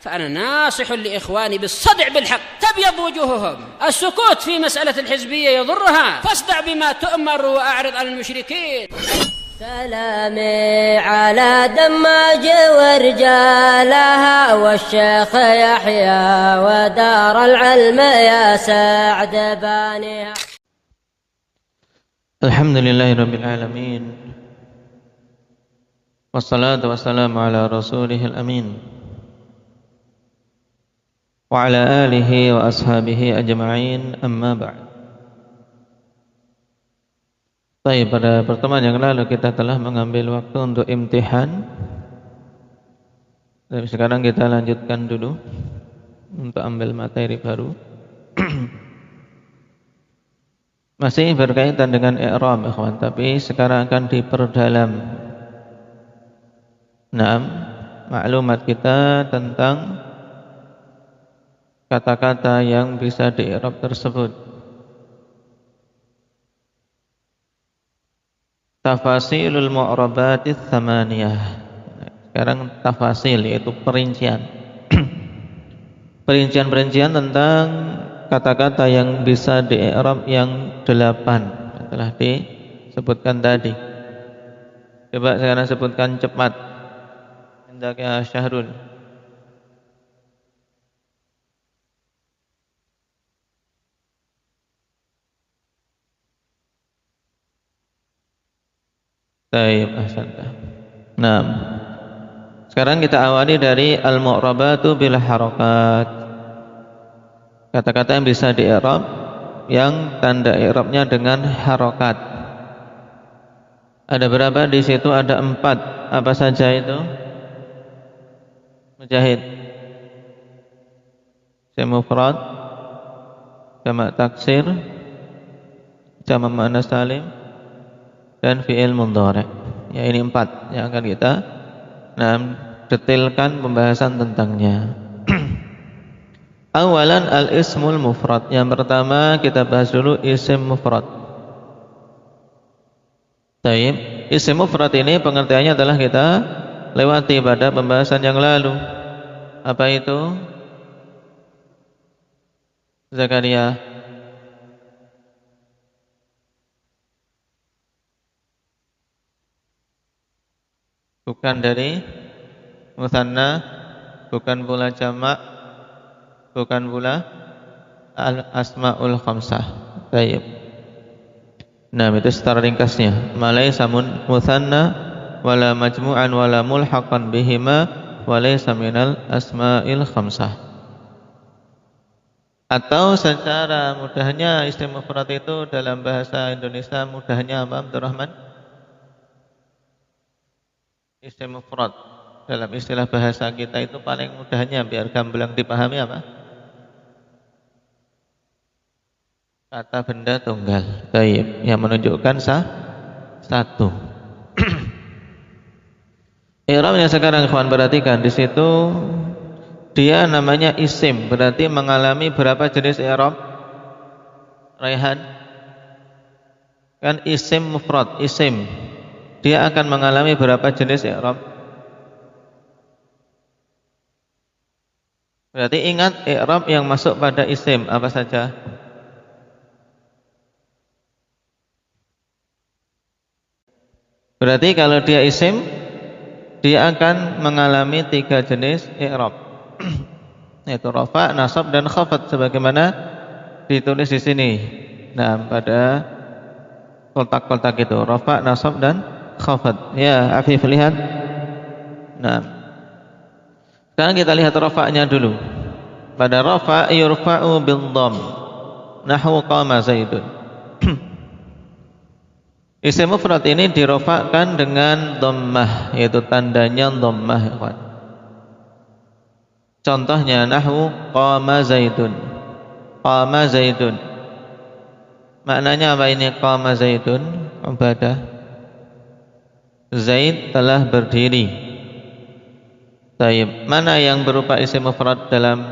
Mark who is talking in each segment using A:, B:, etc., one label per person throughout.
A: فأنا ناصح لإخواني بالصدع بالحق تبيض وجوههم. السكوت في مسألة الحزبية يضرها، فاصدع بما تؤمر وأعرض عن المشركين.
B: سلامي على دماج ورجالها والشيخ يحيى ودار العلم يا سعد بانيها.
C: الحمد لله رب العالمين والصلاة والسلام على رسوله الأمين وعلى آله وأصحابه أجمعين أما بعد. Baik, pada pertemuan yang lalu kita telah mengambil waktu untuk imtihan. Dan sekarang kita lanjutkan dulu untuk ambil materi baru. Masih berkaitan dengan i'rab, ikhwan, tapi sekarang akan diperdalam. Maklumat kita tentang kata-kata yang bisa di-i'rab tersebut. Tafasilul mu'rabatis tsamaniyah. Sekarang tafasil, yaitu perincian. Perincian-perincian tentang kata-kata yang bisa di-i'rab yang 8 telah disebutkan tadi. Coba sekarang sebutkan cepat. Hendaknya Syahrul. Baik, ahsanta. Nah, sekarang kita awali dari al-mu'rabatu bil harakat. Kata-kata yang bisa di-i'rab yang tanda i'rabnya dengan harokat. Ada berapa di situ? Ada 4. Apa saja itu? Mujahid. Isim mufrad, jamak taksir, jamak muannas salim, dan fi'il mudhari'. Ya, ini 4 yang akan kita detailkan pembahasan tentangnya. Awalan al-ismul mufrad. Yang pertama kita bahas dulu isim mufrad. Baik, isim mufrad ini pengertiannya adalah kita lewati pada pembahasan yang lalu. Apa itu? Zakaria. Bukan dari mutsanna, bukan pula jamak, bukan pula al-asmaul khamsah. Baik. Nah, itu secara ringkasnya. Malaysa mutsanna wala majmu'an wala mulhaqan bihima walaysa minal asma'il khamsah. Atau secara mudahnya isim mufrad itu dalam bahasa Indonesia mudahnya apa, Abdurrahman? Isim mufrad dalam istilah bahasa kita itu paling mudahnya biar gamblang dipahami apa? Kata benda tunggal. Baik, yang menunjukkan satu. I'rabnya sekarang ikhwan perhatikan di situ dia namanya isim, berarti mengalami berapa jenis i'rab? Raihan? Kan isim mufrad, isim. Dia akan mengalami berapa jenis i'rab? Berarti ingat i'rab yang masuk pada isim apa saja? Berarti kalau dia isim, dia akan mengalami 3 jenis i'rab. Yaitu rafa, nasab, dan khafad sebagaimana ditulis di sini. Nah, pada kotak-kotak itu rafa, nasab, dan khafad. Ya, Afif lihat. Nah, sekarang kita lihat rafa'nya dulu. Pada rafa' yurfa'u bil dhamm. Nahwu qama Zaidun. Isim mufrad ini dirofakkan dengan dhammah, yaitu tandanya dhammah. Contohnya nahwu qama Zaidun. Qama Zaidun. Maknanya apa ini qama Zaidun? Ibadah. Zaid telah berdiri. Baik, mana yang berupa isim mufrad dalam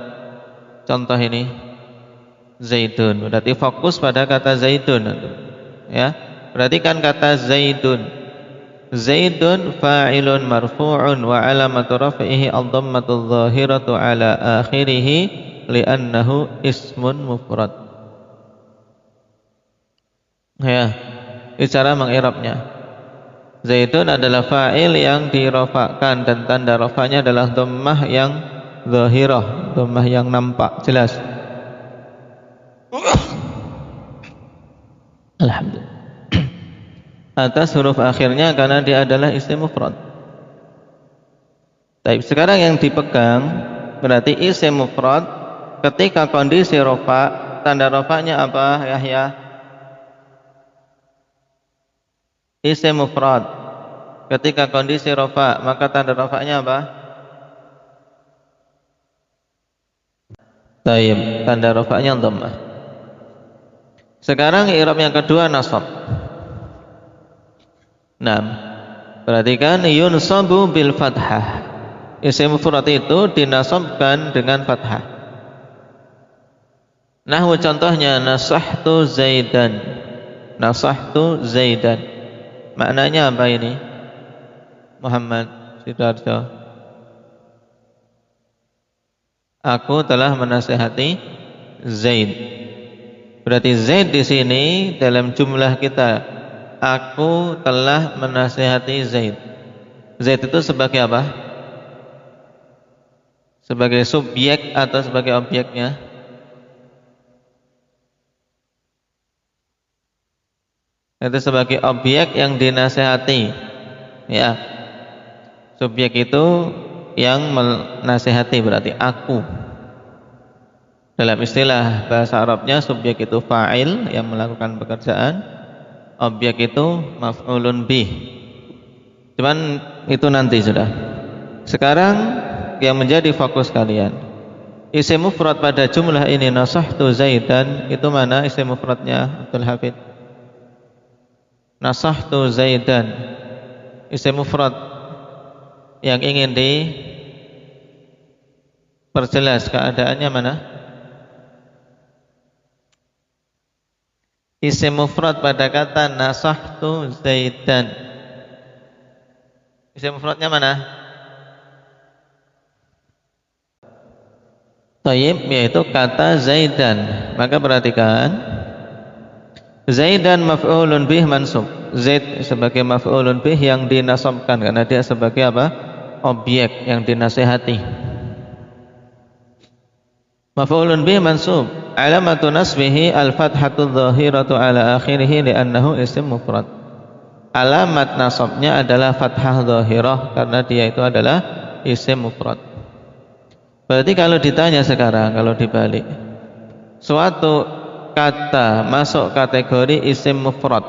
C: contoh ini? Zaidun. Berarti fokus pada kata Zaidun. Ya. Perhatikan kata Zaidun. Zaidun fa'ilun marfu'un wa alamatu raf'ihi ad-dhammatu adh-dhahiratu ala akhirih li'annahu ismun mufrad. Ya, ini cara mengirabnya. Zaidun adalah fa'il yang dirafa'kan dan tanda rafa'nya adalah dhammah yang zahirah, dhammah yang nampak jelas. Alhamdulillah. Atas huruf akhirnya karena dia adalah isim mufrad. Tapi sekarang yang dipegang berarti isim mufrad ketika kondisi rafa, tanda rafa'nya apa Yahya? Isim mufrad ketika kondisi rafa, maka tanda rafa'nya apa? Taib, tanda rafa'nya dhammah. Sekarang i'rab yang kedua nasab. Nah, perhatikan yunsabu bil fathah. Isim mufrad itu dinasabkan dengan fathah. Nahwu contohnya nasahtu Zaidan. Nasahtu Zaidan. Maknanya apa ini? Muhammad Sidarjo. Aku telah menasihati Zaid. Berarti Zaid di sini dalam jumlah kita. Aku telah menasihati Zaid. Zaid itu sebagai apa? Sebagai subjek atau sebagai objeknya? Itu sebagai objek yang dinasihati. Ya. Subjek itu yang menasihati berarti aku. Dalam istilah bahasa Arabnya subjek itu fa'il yang melakukan pekerjaan. Objek itu maf'ulun bih. Cuman itu nanti sudah. Sekarang yang menjadi fokus kalian, isim mufrad pada jumlah ini nasahtu Zaidan, itu mana isim mufradnya Abdul Hafid? Nasahtu Zaidan, isim mufrad yang ingin diperjelas keadaannya mana? Isim mufrad pada kata nasahtu Zaidan. Isim mufradnya mana? Thayyib, yaitu kata Zaidan. Maka perhatikan, Zaidan maf'ulun bih mansub. Zaid sebagai maf'ulun bih yang dinasabkan karena dia sebagai apa? Objek yang dinasihati. Maf'ulun bih mansub. Alamatu nasbihi al-fathatu dhahiratu ala akhirih li'annahu isim mufrad. Alamat nasabnya adalah fathah dhahirah karena dia itu adalah isim mufrad. Berarti kalau ditanya sekarang, kalau dibalik, suatu kata masuk kategori isim mufrad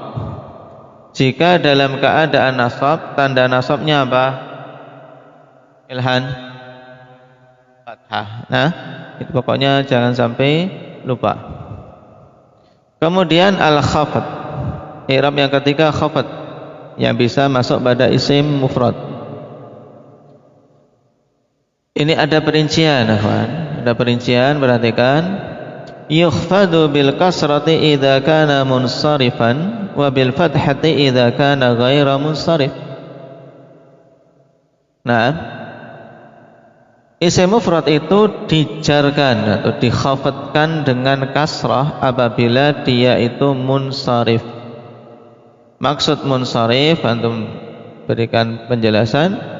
C: jika dalam keadaan nasab, tanda nasabnya apa? Ilhan fathah. Nah, itu pokoknya jangan sampai lupa. Kemudian al-khafad, i'rab yang ketiga khafad, yang bisa masuk pada isim mufrad. Ini ada perincian, akhwan. Ada perincian, perhatikan. Yukhfadu bil kasrati idza kana munsharifan wa bil fathati idza kana ghaira munsharif. Nah, isim mufrad itu dijarkan atau dikhafadkan dengan kasrah apabila dia itu munsharif. Maksud munsharif, antum berikan penjelasan.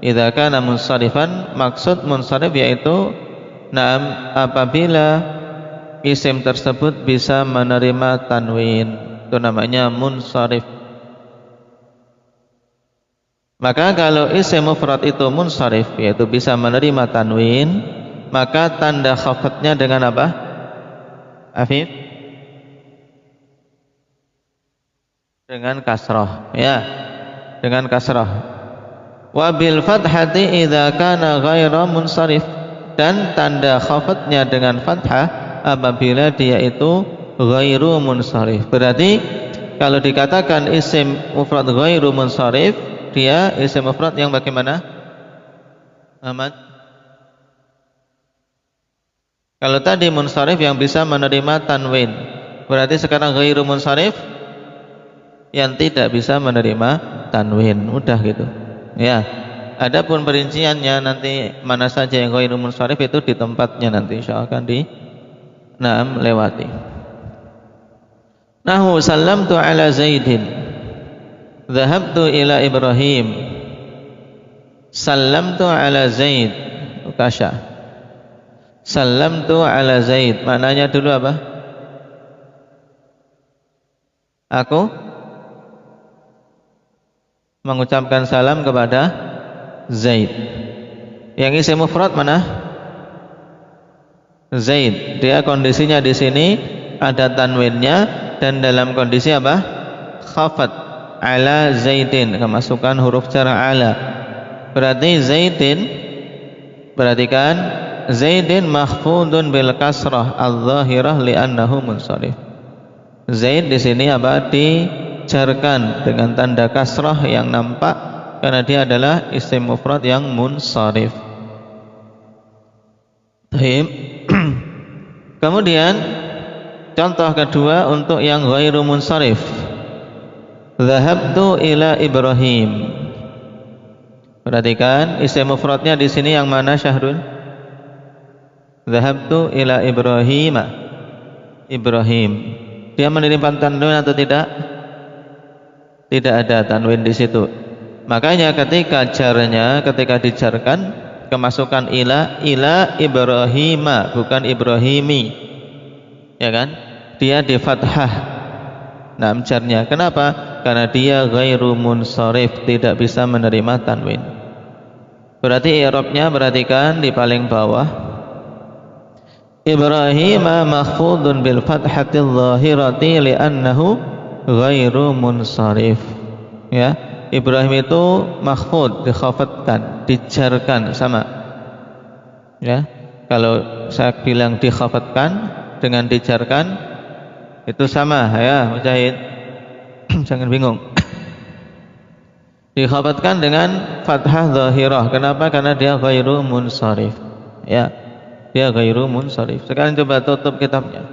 C: Idza kana munsharifan, maksud munsharif yaitu apabila isim tersebut bisa menerima tanwin, itu namanya munsharif. Maka kalau isim mufrad itu munsharif, yaitu bisa menerima tanwin, maka tanda khafadnya dengan apa? Afif? Dengan kasrah, ya. Dengan kasrah. Wa bil fathati idza kana ghaira munsharif, dan tanda khafadnya dengan fathah apabila dia itu ghairu munsharif. Berarti kalau dikatakan isim mufrad ghairu munsharif, dia isim mufrad yang bagaimana? Ahmad. Kalau tadi munsharif yang bisa menerima tanwin, berarti sekarang ghairu munsharif yang tidak bisa menerima tanwin, mudah gitu. Ya. Adapun perinciannya nanti mana saja yang ghairu munsharif itu di tempatnya nanti insyaallah akan lewati. Nahu sallamtu ala Zaidin, dhahabtu ila Ibrahim. Sallamtu ala Zaid, Ukasha. Sallamtu ala Zaid, maknanya dulu apa? Aku mengucapkan salam kepada Zaid. Yang isim mufrad mana? Zaid. Dia kondisinya di sini ada tanwinnya dan dalam kondisi apa? Khafat. Ala Zaidin, kemasukan huruf jar ala. Berarti Zaidin, perhatikan, Zaidin mahfudun bil kasrah al-zahirah li'annahu munsharif. Zaid di sini apa? Dijarkan dengan tanda kasrah yang nampak karena dia adalah isim mufrad yang munsharif. Baik. Kemudian contoh kedua untuk yang ghairu munsharif. Dhahabtu ila Ibrahim. Perhatikan isim mufradnya di sini yang mana Syahrul? Dhahabtu ila Ibrahim. Ibrahim. Dia menerima tanwin atau tidak? Tidak ada tanwin di situ. Makanya ketika dijarkan kemasukan ila Ibrahima, bukan Ibrahimi. Ya kan? Dia di fathah. Nah, jarnya. Kenapa? Karena dia ghairu munsharif, tidak bisa menerima tanwin. Berarti i'rabnya perhatikan di paling bawah. Ibrahima mahfudun bil fathati dhahirati li'annahu ghairu munsharif. Ya, Ibrahim itu mahfud, dikhafatkan, dijarkan, sama. Ya, kalau saya bilang dikhafatkan dengan dijarkan itu sama ya, Mujahid. Jangan bingung. Dikhafatkan dengan fathah zahirah. Kenapa? Karena dia ghairu munsharif. Ya, dia ghairu munsharif. Sekarang coba tutup kitabnya.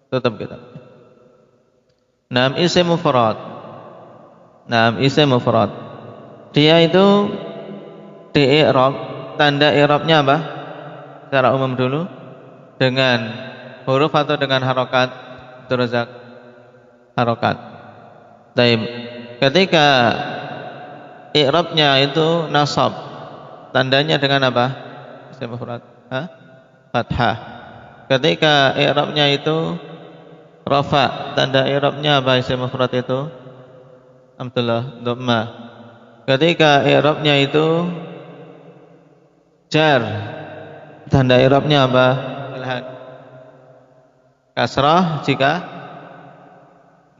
C: Tutup kitabnya. Naam isim mufrad. Naam isim mufrad. Dia itu di i'rab, tanda i'rabnya apa? Secara umum dulu dengan huruf atau dengan harokat? Teruzak harokat. Taib. Ketika i'rabnya itu nasab, tandanya dengan apa? Isim mufrad. Fathah. Ketika i'rabnya itu rafa, tanda i'rabnya apa isim mufrad itu? Alhamdulillah, dhamma. Ketika i'rabnya itu jar, tanda i'rabnya apa? Kasrah jika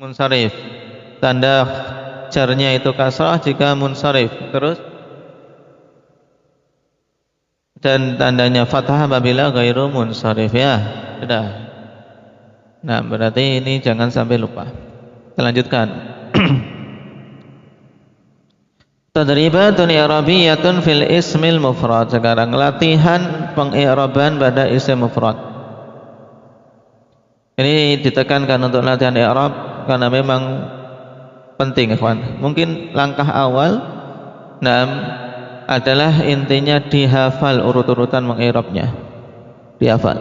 C: munsharif. Tanda jarnya itu kasrah jika munsharif. Terus dan tandanya fathah apabila ghairu munsharif, ya. Sudah. Nah, berarti ini jangan sampai lupa. Kita lanjutkan. Tadribatun i'rabiyatun fil ismil mufrad. Sekarang latihan pengi'raban pada isim mufrad. Ini ditekankan untuk latihan i'rab karena memang penting, ikhwan. Mungkin langkah awal adalah intinya dihafal urut-urutan mengi'rabnya. Dihafal.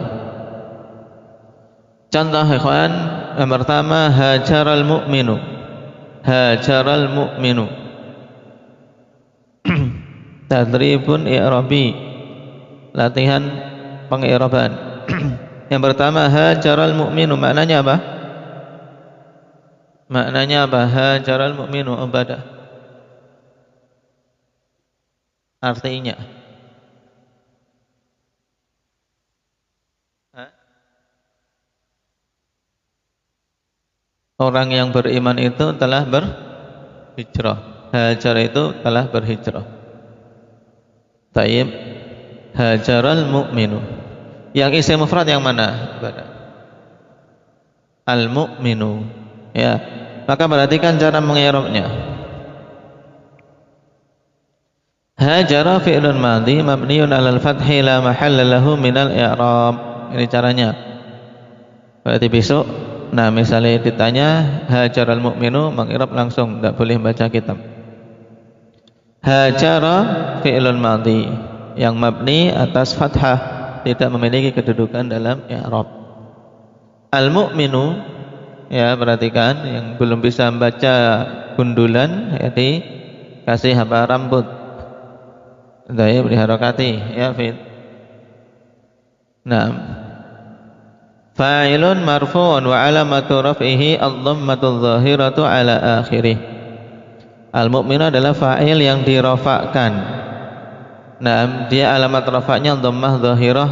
C: Contoh, ikhwan, yang pertama hajaral mu'minu. Hajaral mu'minu. Tadribun i'rabi. Latihan pengi'raban. Yang pertama hajaral mu'minu, maknanya apa? Maknanya apa? Hajaral mu'minu ibadah. Artinya orang yang beriman itu telah berhijrah. Hajar itu telah berhijrah. Taib. Hajaral mu'minu. Yang isim mufrad yang mana? Al-mu'minu. Ya. Maka perhatikan cara mengi'rabnya. Hajara fi'lun madhi mabniun 'alal fathi la mahalla lahu minal i'rab. Ini caranya. Berarti besok Nah, misalnya ditanya hajaral mu'minu, mengirab langsung, tidak boleh baca kitab. Hajara fi'lun madhi yang mabni atas fathah, tidak memiliki kedudukan dalam i'rab. Al-mu'minu, ya perhatikan, yang belum bisa membaca gundulan, jadi kasih apa rambut. Daya beri harakati, ya fit. Nah, fa'ilun marfu'un wa alamatu raf'ihi ad-dhammatu adh-dhahiratu ala akhirih. Al-mu'minu adalah fa'il yang dirafa'kan. Nah, dia alamat rafa'nya dhammah dhahirah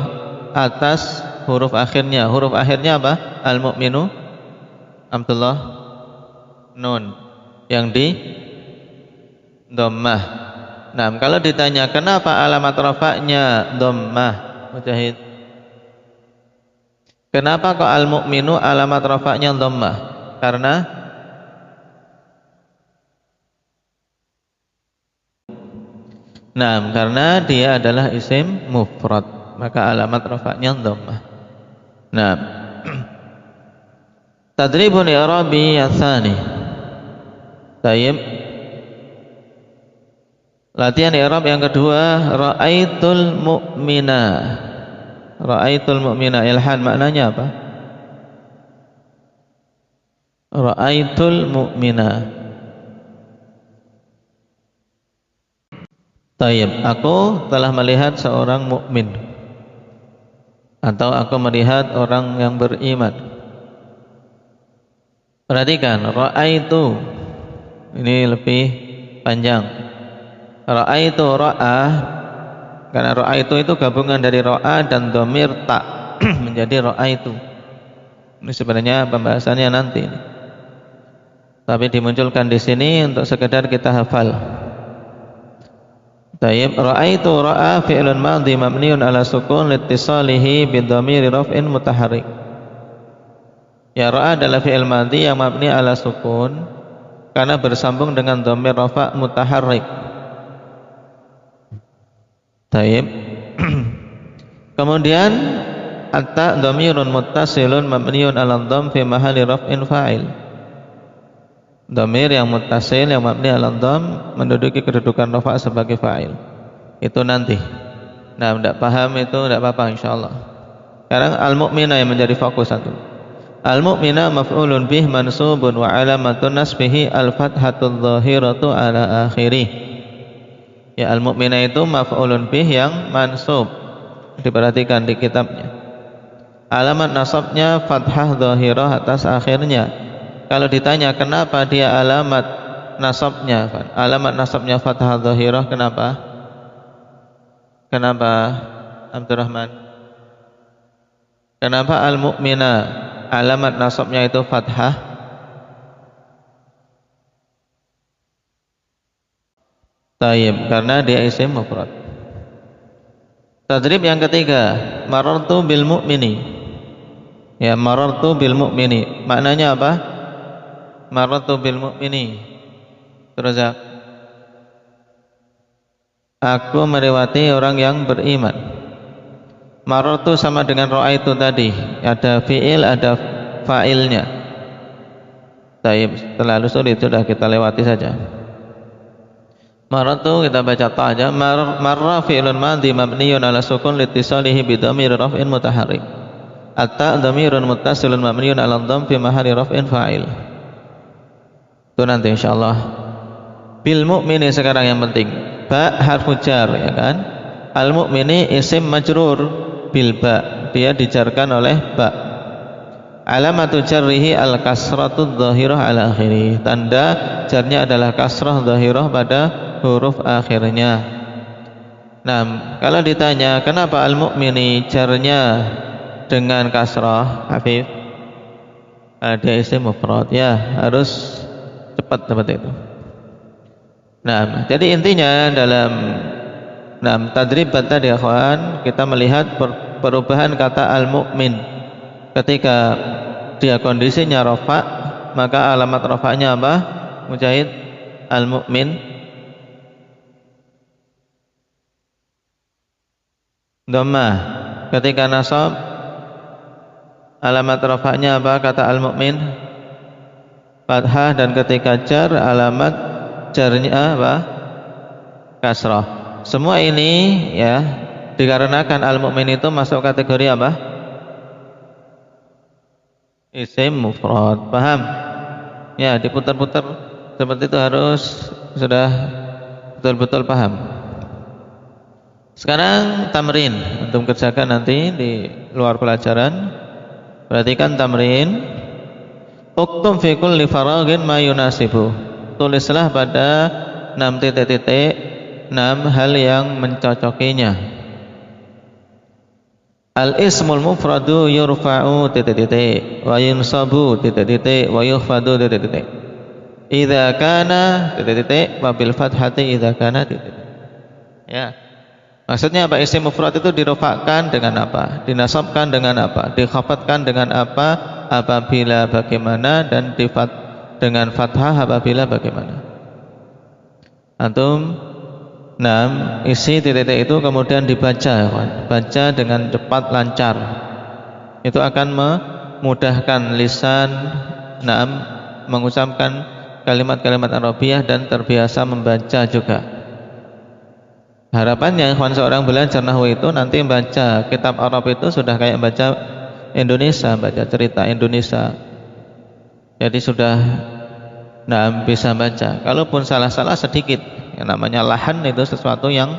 C: atas huruf akhirnya. Huruf akhirnya apa? Al-mu'minu Abdullah nun yang di dhammah. Nah, kalau ditanya kenapa alamat rafa'nya dhammah, Mujahid? Kenapa kok al-mu'minu alamat rafa'nya dhammah? Karena dia adalah isim mufrad, maka alamat rafa'nya dhammah. Nah, tadribun i'rabi tsani. Tayyib. Latihan i'rab yang kedua, ra'aitul mu'mina. Ra'aitul mu'mina, ilhan maknanya apa? Ra'aitul mu'mina. Tayyib, aku telah melihat seorang mukmin, atau aku melihat orang yang beriman. Perhatikan, ra'aitu ini lebih panjang. Ra'aitu ra'ah, karena ra'aitu itu gabungan dari ra'a dan dhamir ta menjadi ra'aitu. Ini sebenarnya pembahasannya nanti, tapi dimunculkan di sini untuk sekedar kita hafal. Tayyib, ra'aitu ra'a fi'lun madhi mabniun ala sukun liittisalihi bidhamiri raf'in mutaharrik. Ya, ra'a adalah fi'il madhi yang mabni ala sukun karena bersambung dengan dhamir rafa' mutaharrik. Tayyib. Kemudian atta dhamirun muttasilun mabniun ala dhamm fi mahalli raf'in fa'il. Dhamir yang muttasil yang mabni ala dhamm menduduki kedudukan rafa' sebagai fa'il. Itu nanti. Nah, tidak paham itu tidak apa-apa insyaallah. Sekarang al-mu'mina yang menjadi fokus satu. Al-mu'mina maf'ulun bih mansubun wa alamatun nasbihi al-fathatul dhahiratu ala akhirih. Ya, al-mu'mina itu maf'ulun bih yang mansub. Diperhatikan di kitabnya. Alamat nasabnya fathah dhahirah atas akhirnya. Kalau ditanya kenapa dia alamat nasabnya fathah dhahirah, kenapa? Kenapa Abdurrahman? Kenapa al-mu'mina alamat nasabnya itu fathah? Tayyib, karena dia isim mufrad. Tadrib yang ketiga, marartu bil mu'mini. Ya, marartu bil mu'mini. Maknanya apa? Marartu bil mu'mini. Terus aku melewati orang yang beriman. Marartu sama dengan ra'aitu tadi, ada fi'il, ada fa'ilnya. Tayyib, terlalu sulit, sudah kita lewati saja. Marartu kita baca ta aja. Marra fi'lun madhi mabniyun ala sukun liittisalihi bi dhamir raf'in mutaharrik. Atta dhamirun muttasilun mabniyun ala dhamm fi mahalli raf'in fa'il. Itu nanti insyaallah. Bil mu'mini sekarang yang penting. Ba harfu jar, ya kan? Al mu'mini isim majrur bil ba, dia dijarkan oleh ba. Alamatu jarrihi al kasratu dhahirah ala akhirih. Tanda jarnya adalah kasrah dhahirah pada huruf akhirnya. Nah, kalau ditanya kenapa al mu'mini jarnya dengan kasrah, Hafif? Dia isim mufrad, ya harus cepat seperti itu. Nah, jadi intinya dalam tadrib tadi ya kawan, kita melihat perubahan kata al-mu'min. Ketika dia kondisinya rafa, maka alamat rafa'nya apa? Mujahid, al-mu'min dhammah. Ketika nasab, alamat rafa'nya apa? Kata al-mu'min fathah, dan ketika jar alamat jarnya apa? Kasrah. Semua ini ya dikarenakan al-mu'min itu masuk kategori apa? Isim mufrad. Paham? Ya, diputar-putar seperti itu harus sudah betul-betul paham. Sekarang tamrin, untuk kerjakan nanti di luar pelajaran. Perhatikan tamrin. Uktum fi kulli faraghin ma yunasibu. Tulislah pada 6 titik-titik 6 hal yang mencocokinya. Al-ismul mufradu yurfa'u titik-titik wa yunsabu titik-titik wa yukhfadu titik-titik. Idza kana titik-titik wa bil fathati idza kana titik-titik. Ya. Maksudnya apa? Isim mufrad itu dirofakkan dengan apa? Dinasabkan dengan apa? Dikhafatkan dengan apa? Apabila bagaimana, dan dengan fathah apabila bagaimana. Antum isi titik-titik itu kemudian dibaca, baca dengan cepat lancar. Itu akan memudahkan lisan mengucapkan kalimat-kalimat Arabiyah dan terbiasa membaca juga. Harapannya ikhwan seorang belajar nahwu itu nanti membaca kitab Arab itu sudah kayak baca Indonesia, baca cerita Indonesia. Jadi sudah bisa baca. Kalaupun salah-salah sedikit, yang namanya lahan itu sesuatu yang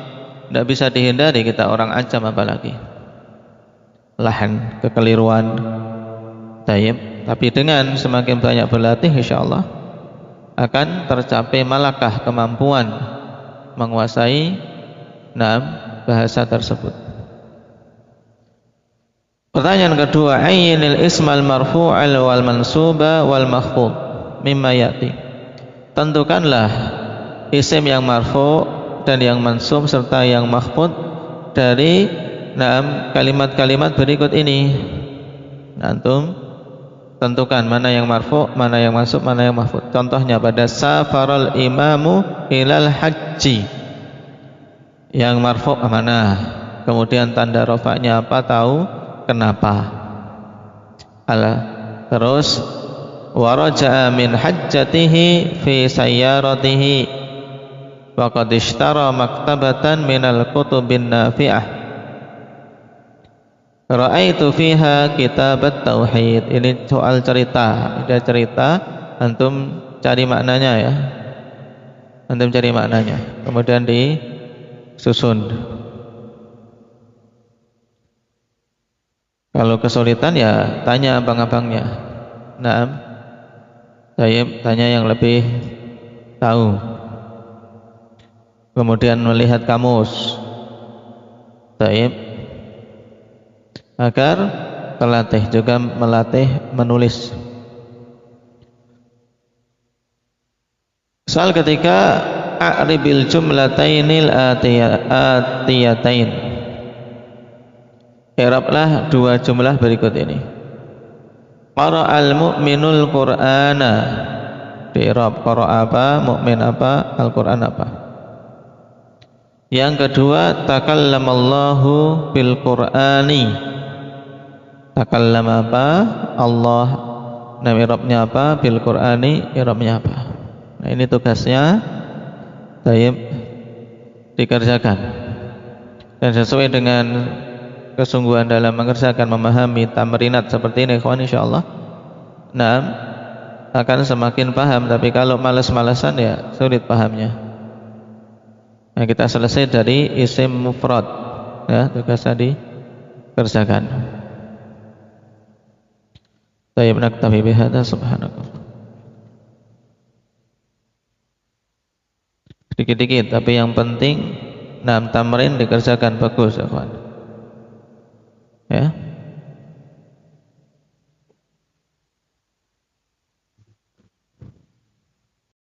C: tidak bisa dihindari kita orang ajam apalagi. Lahan, kekeliruan. Tapi dengan semakin banyak berlatih insyaallah akan tercapai malakah kemampuan menguasai bahasa tersebut. Pertanyaan kedua, ayyinil ismal marfu'al wal mansuba wal makhfud mimma ya'ti. Tentukanlah isim yang marfu' dan yang mansub serta yang makhfud dari kalimat-kalimat berikut ini. Antum tentukan mana yang marfu', mana yang mansub, mana yang makhfud. Contohnya pada safaral imamu ilal haji. Yang marfu' mana? Kemudian tanda rafa'nya apa? Tahu kenapa? Terus waraja'a min hajjatihi fi sayyaratihi wa qad ishtara maktabatan minal kutubin nafi'ah. Ra'aitu fiha kitabat tauhid. Ini soal cerita. Ada cerita, antum cari maknanya ya. Antum cari maknanya. Kemudian disusun. Kalau kesulitan ya tanya abang-abangnya. Tanya yang lebih tahu. Kemudian melihat kamus. Agar terlatih, juga melatih menulis. Soal ketiga, a'ribil jumlatainil atiyatain. I'rablah dua jumlah berikut ini. Qara'al mu'minul qur'ana. I'rab qara'a apa, mukmin apa, Al-Qur'an apa. Yang kedua, takallamallahu bil qur'ani. Takallama apa? Allah. I'rabnya apa? Bil qur'ani, i'rabnya apa? Nah, ini tugasnya dikerjakan. Dan sesuai dengan kesungguhan dalam mengerjakan, memahami tamrinat seperti ini ikhwan, insyaallah akan semakin paham. Tapi kalau malas-malasan ya sulit pahamnya. Nah, kita selesai dari isim mufrad ya, tugasnya dikerjakan. Tayyib, naktafi bihadza, subhanakallah. Dikit-dikit tapi yang penting tamrin dikerjakan bagus ya kawan. Ya.